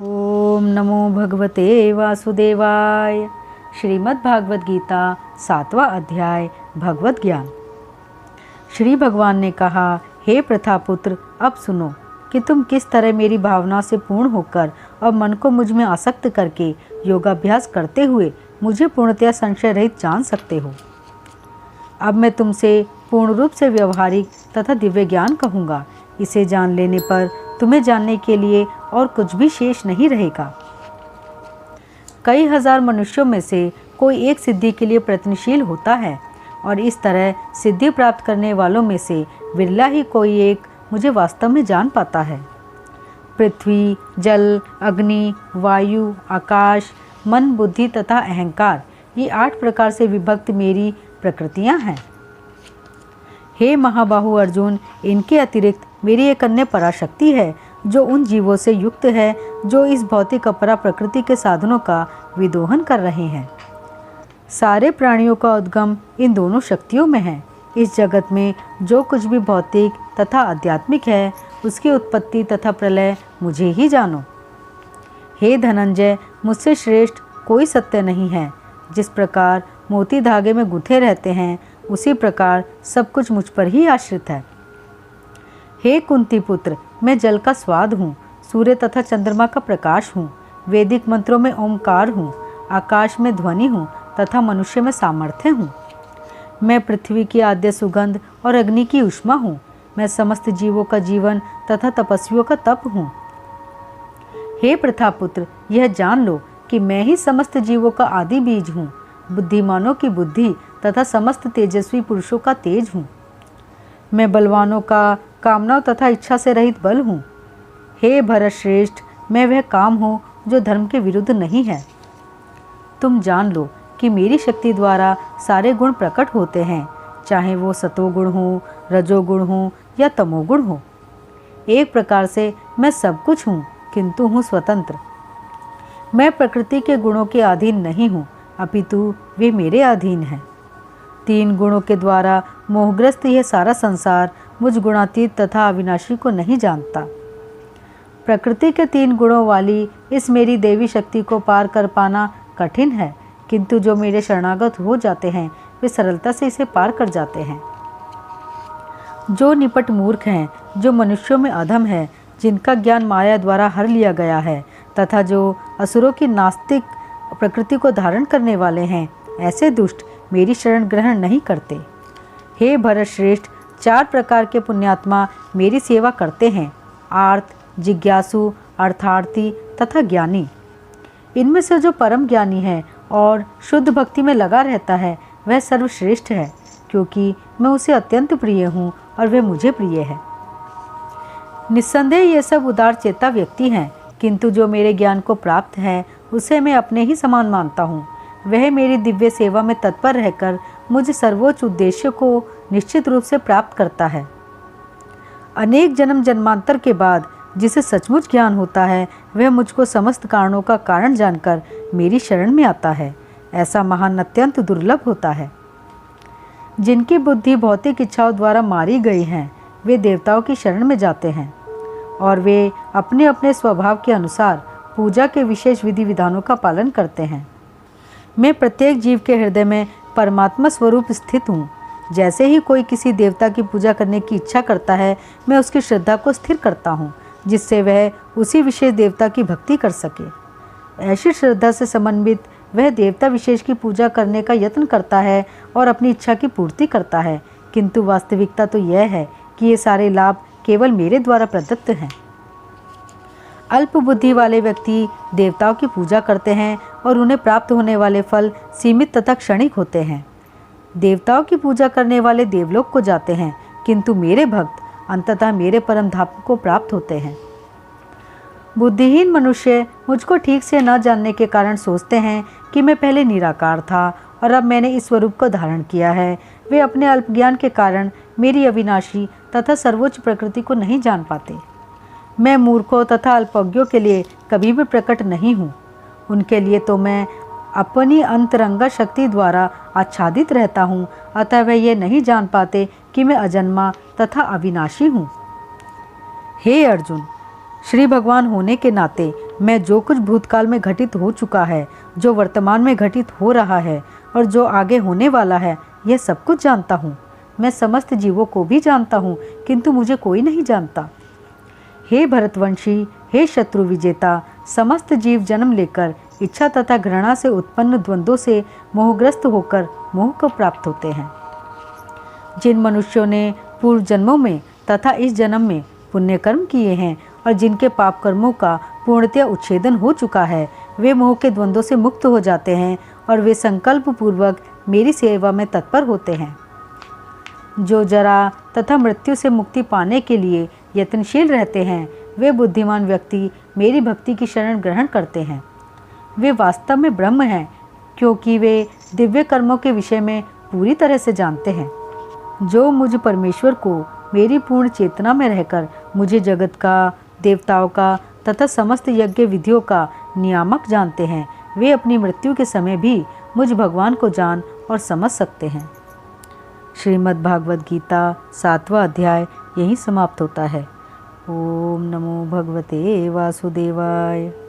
ओम नमो भगवते वासुदेवाय। श्रीमद् भागवत गीता 7वां अध्याय भगवत ज्ञान। श्री भगवान ने कहा, हे प्रथापुत्र, अब सुनो कि तुम किस तरह मेरी भावना से पूर्ण होकर और मन को मुझ में आसक्त करके योगाभ्यास करते हुए मुझे पूर्णतया संशय रहित जान सकते हो। अब मैं तुमसे पूर्ण रूप से व्यवहारिक तथा दिव्य ज्ञान कहूँगा। इसे जान लेने पर तुम्हें जानने के लिए और कुछ भी शेष नहीं रहेगा। कई हजार मनुष्यों में से कोई एक सिद्धि के लिए प्रयत्नशील होता है और इस तरह सिद्धि प्राप्त करने वालों में से विरला ही कोई एक मुझे वास्तव में जान पाता है। पृथ्वी, जल, अग्नि, वायु, आकाश, मन, बुद्धि तथा अहंकार, ये 8 प्रकार से विभक्त मेरी प्रकृतियां हैं। हे महाबाहु अर्जुन, इनके अतिरिक्त मेरी एक अन्य पराशक्ति है जो उन जीवों से युक्त है जो इस भौतिक अपरा प्रकृति के साधनों का विदोहन कर रहे हैं। सारे प्राणियों का उद्गम इन दोनों शक्तियों में है। इस जगत में जो कुछ भी भौतिक तथा आध्यात्मिक है उसकी उत्पत्ति तथा प्रलय मुझे ही जानो। हे धनंजय, मुझसे श्रेष्ठ कोई सत्य नहीं है। जिस प्रकार मोती धागे में गुंथे रहते हैं उसी प्रकार सब कुछ मुझ पर ही आश्रित है। हे कुंती पुत्र, मैं जल का स्वाद हूँ, सूर्य तथा चंद्रमा का प्रकाश हूँ, वैदिक मंत्रों में ओंकार हूँ, आकाश में ध्वनि हूँ तथा मनुष्य में सामर्थ्य हूँ। मैं पृथ्वी की आद्य सुगंध और अग्नि की ऊष्मा हूँ। मैं समस्त जीवों का जीवन तथा तपस्वियों का तप हूँ। हे प्रथापुत्र, यह जान लो कि मैं ही समस्त जीवों का आदि बीज हूँ, बुद्धिमानों की बुद्धि तथा समस्त तेजस्वी पुरुषों का तेज हूँ। मैं बलवानों का कामनाओं तथा इच्छा से रहित बल हूँ। हे भरत श्रेष्ठ, मैं वह काम हूँ जो धर्म के विरुद्ध नहीं है। तुम जान लो कि मेरी शक्ति द्वारा सारे गुण प्रकट होते हैं, चाहे वो सतोगुण हो, रजोगुण हो या तमोगुण हो। एक प्रकार से मैं सब कुछ हूँ, किंतु हूँ स्वतंत्र। मैं प्रकृति के गुणों के अधीन नहीं हूँ, अपितु वे मेरे अधीन हैं। 3 गुणों के द्वारा मोहग्रस्त यह सारा संसार मुझ गुणातीत तथा अविनाशी को नहीं जानता। प्रकृति के 3 गुणों वाली इस मेरी देवी शक्ति को पार कर पाना कठिन है, किंतु जो मेरे शरणागत हो जाते हैं वे सरलता से इसे पार कर जाते हैं। जो निपट मूर्ख हैं, जो मनुष्यों में अधम है, जिनका ज्ञान माया द्वारा हर लिया गया है तथा जो असुरों की नास्तिक प्रकृति को धारण करने वाले हैं, ऐसे दुष्ट मेरी शरण ग्रहण नहीं करते। हे भरत श्रेष्ठ, 4 प्रकार के पुण्यात्मा मेरी सेवा करते हैं, आर्त, जिज्ञासु, अर्थार्थी तथा ज्ञानी। इनमें से जो परम ज्ञानी है और शुद्ध भक्ति में लगा रहता है वह सर्वश्रेष्ठ है, क्योंकि मैं उसे अत्यंत प्रिय हूँ और वह मुझे प्रिय है। निस्संदेह ये सब उदार चेता व्यक्ति हैं, किंतु जो मेरे ज्ञान को प्राप्त है उसे मैं अपने ही समान मानता हूँ। वह मेरी दिव्य सेवा में तत्पर रहकर मुझ सर्वोच्च उद्देश्य को निश्चित रूप से प्राप्त करता है। अनेक जन्म जन्मांतर के बाद जिसे सचमुच ज्ञान होता है वह मुझको समस्त कारणों का कारण जानकर मेरी शरण में आता है। ऐसा महान अत्यंत दुर्लभ होता है। जिनकी बुद्धि भौतिक इच्छाओं द्वारा मारी गई है वे देवताओं की शरण में जाते हैं और वे अपने अपने स्वभाव के अनुसार पूजा के विशेष विधि विधानों का पालन करते हैं। मैं प्रत्येक जीव के हृदय में परमात्मा स्वरूप स्थित हूँ। जैसे ही कोई किसी देवता की पूजा करने की इच्छा करता है मैं उसकी श्रद्धा को स्थिर करता हूँ, जिससे वह उसी विशेष देवता की भक्ति कर सके। ऐसी श्रद्धा से समन्वित वह देवता विशेष की पूजा करने का यत्न करता है और अपनी इच्छा की पूर्ति करता है, किंतु वास्तविकता तो यह है कि ये सारे लाभ केवल मेरे द्वारा प्रदत्त हैं। अल्प बुद्धि वाले व्यक्ति देवताओं की पूजा करते हैं और उन्हें प्राप्त होने वाले फल सीमित तथा क्षणिक होते हैं। देवताओं की पूजा करने वाले देवलोक को जाते हैं, किंतु मेरे भक्त अंततः मेरे परम धाम को प्राप्त होते हैं। बुद्धिहीन मनुष्य मुझको ठीक से न जानने के कारण सोचते हैं कि मैं पहले निराकार था और अब मैंने इस स्वरूप को धारण किया है। वे अपने अल्प ज्ञान के कारण मेरी अविनाशी तथा सर्वोच्च प्रकृति को नहीं जान पाते। मैं मूर्खों तथा अल्पज्ञों के लिए कभी भी प्रकट नहीं हूँ। उनके लिए तो मैं अपनी अंतरंगा शक्ति द्वारा आच्छादित रहता हूँ, अतः वे ये नहीं जान पाते कि मैं अजन्मा तथा अविनाशी हूँ। हे अर्जुन, श्री भगवान होने के नाते मैं जो कुछ भूतकाल में घटित हो चुका है, जो वर्तमान में घटित हो रहा है और जो आगे होने वाला है, यह सब कुछ जानता हूँ। मैं समस्त जीवों को भी जानता हूँ, किंतु मुझे कोई नहीं जानता। हे भरतवंशी, हे शत्रु विजेता, समस्त जीव जन्म लेकर इच्छा तथा घृणा से उत्पन्न द्वंद्वों से मोहग्रस्त होकर मोह को प्राप्त होते हैं। जिन मनुष्यों ने पूर्व जन्मों में तथा इस जन्म में पुण्य कर्म किए हैं और जिनके पाप कर्मों का पूर्णतया उच्छेदन हो चुका है, वे मोह के द्वंद्वों से मुक्त हो जाते हैं और वे संकल्प पूर्वक मेरी सेवा में तत्पर होते हैं। जो जरा तथा मृत्यु से मुक्ति पाने के लिए यत्नशील रहते हैं, वे बुद्धिमान व्यक्ति मेरी भक्ति की शरण ग्रहण करते हैं। वे वास्तव में ब्रह्म हैं, क्योंकि वे दिव्य कर्मों के विषय में पूरी तरह से जानते हैं। जो मुझ परमेश्वर को मेरी पूर्ण चेतना में रहकर मुझे जगत का, देवताओं का तथा समस्त यज्ञ विधियों का नियामक जानते हैं, वे अपनी मृत्यु के समय भी मुझ भगवान को जान और समझ सकते हैं। श्रीमद् भागवत गीता 7वां अध्याय यहीं समाप्त होता है। ओम नमो भगवते वासुदेवाय।